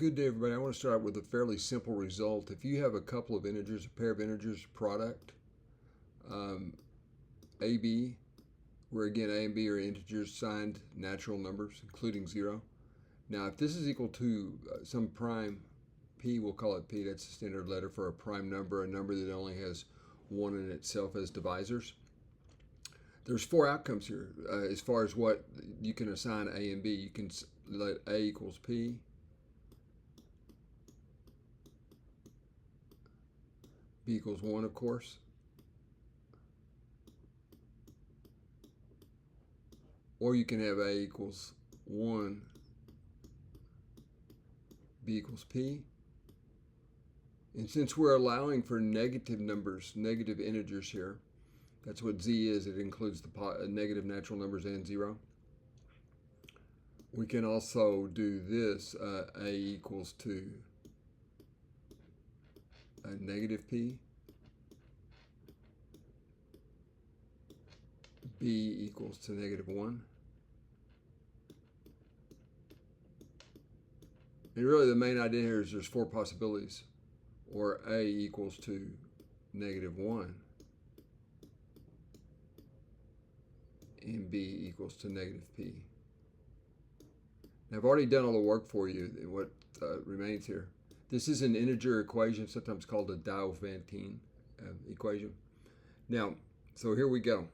good day, everybody. I want to start out with a fairly simple result. If you have a couple of integers, a pair of integers, product, a, b, where again a and b are integers signed natural numbers, including 0. Now, if this is equal to some prime p, we'll call it p. That's the standard letter for a prime number, a number that only has 1 in itself as divisors. There's 4 outcomes here as far as what you can assign a and b. You can let a equals p, b equals 1, of course, or you can have a equals 1, b equals p. And since we're allowing for negative numbers, negative integers here, that's what z is. It includes the negative natural numbers and 0. We can also do this, a equals to a negative p, b equals to negative 1. And really the main idea here is there's 4 possibilities, or a equals to negative 1 and b equals to negative p. Now, I've already done all the work for you. What remains here. This is an integer equation, sometimes called a Diophantine equation. Now, so here we go.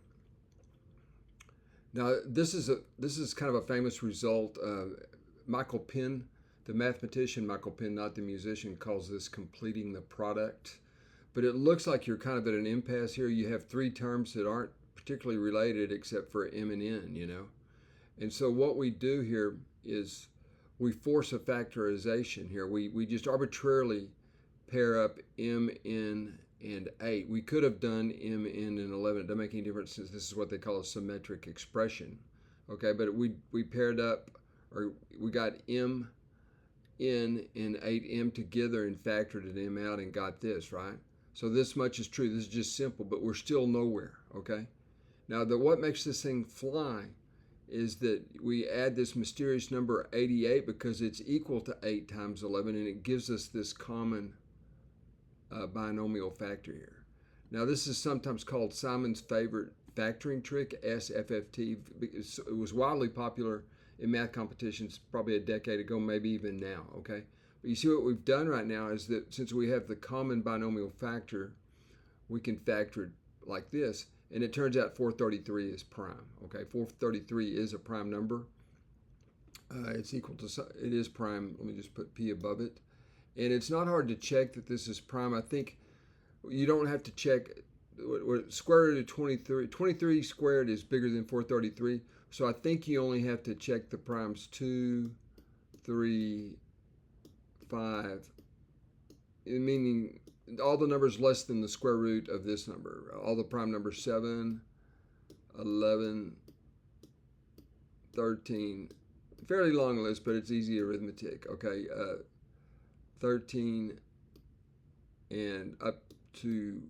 Now, this is kind of a famous result. Michael Penn, the mathematician Michael Penn, not the musician, calls this completing the product. But it looks like you're kind of at an impasse here. You have 3 terms that aren't particularly related except for m and n, you know. And so what we do here is we force a factorization here. We just arbitrarily pair up m, n, and 8. We could have done m, n, and 11. It doesn't make any difference since this is what they call a symmetric expression. Okay, but we paired up, or we got m, n, and 8m together and factored an m out and got this, right? So this much is true. This is just simple, but we're still nowhere, okay? Now, what makes this thing fly is that we add this mysterious number 88 because it's equal to 8 times 11, and it gives us this common binomial factor here. Now, this is sometimes called Simon's favorite factoring trick, SFFT. It was wildly popular in math competitions probably a decade ago, maybe even now, okay? But you see what we've done right now is that since we have the common binomial factor, we can factor it like this. And it turns out 433 is prime. Okay, 433 is a prime number. It's equal to, it is prime. Let me just put p above it. And it's not hard to check that this is prime. I think you don't have to check square root of 23. 23 squared is bigger than 433. So I think you only have to check the primes 2, 3, 5, meaning all the numbers less than the square root of this number. All the prime numbers 7, 11, 13. Fairly long list, but it's easy arithmetic. Okay, 13 and up to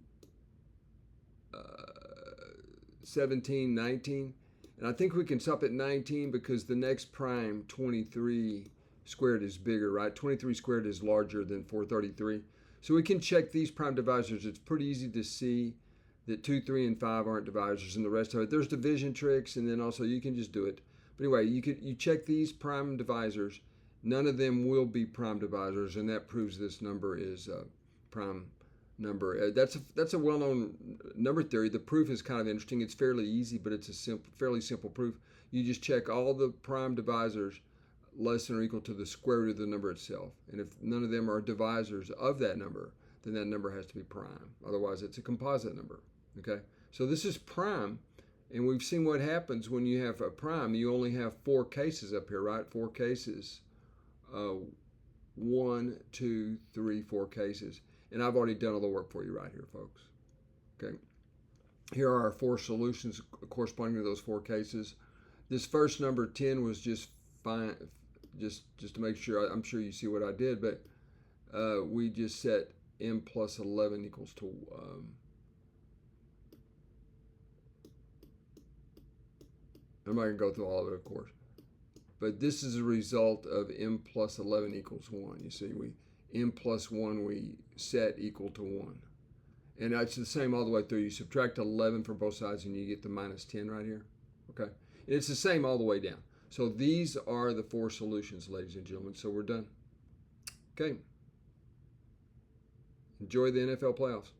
17, 19. And I think we can stop at 19 because the next prime, 23 squared, is bigger, right? 23 squared is larger than 433. So we can check these prime divisors. It's pretty easy to see that 2, 3, and 5 aren't divisors, and the rest of it. There's division tricks, and then also you can just do it. But anyway, you check these prime divisors. None of them will be prime divisors, and that proves this number is a prime number. That's a well-known number theory. The proof is kind of interesting. It's fairly easy, but it's a fairly simple proof. You just check all the prime divisors less than or equal to the square root of the number itself. And if none of them are divisors of that number, then that number has to be prime. Otherwise, it's a composite number. Okay? So this is prime, and we've seen what happens when you have a prime. You only have 4 cases up here, right? 4 cases. 1, 2, 3, 4 cases. And I've already done all the work for you right here, folks. Okay? Here are our 4 solutions corresponding to those 4 cases. This first number, 10, was just fine. Just to make sure, I'm sure you see what I did, but we just set m plus 11 equals to I'm not going to go through all of it, of course. But this is a result of m plus 11 equals 1. You see, m plus 1 we set equal to 1. And it's the same all the way through. You subtract 11 from both sides and you get the minus 10 right here. Okay? And it's the same all the way down. So these are the 4 solutions, ladies and gentlemen. So we're done. Okay. Enjoy the NFL playoffs.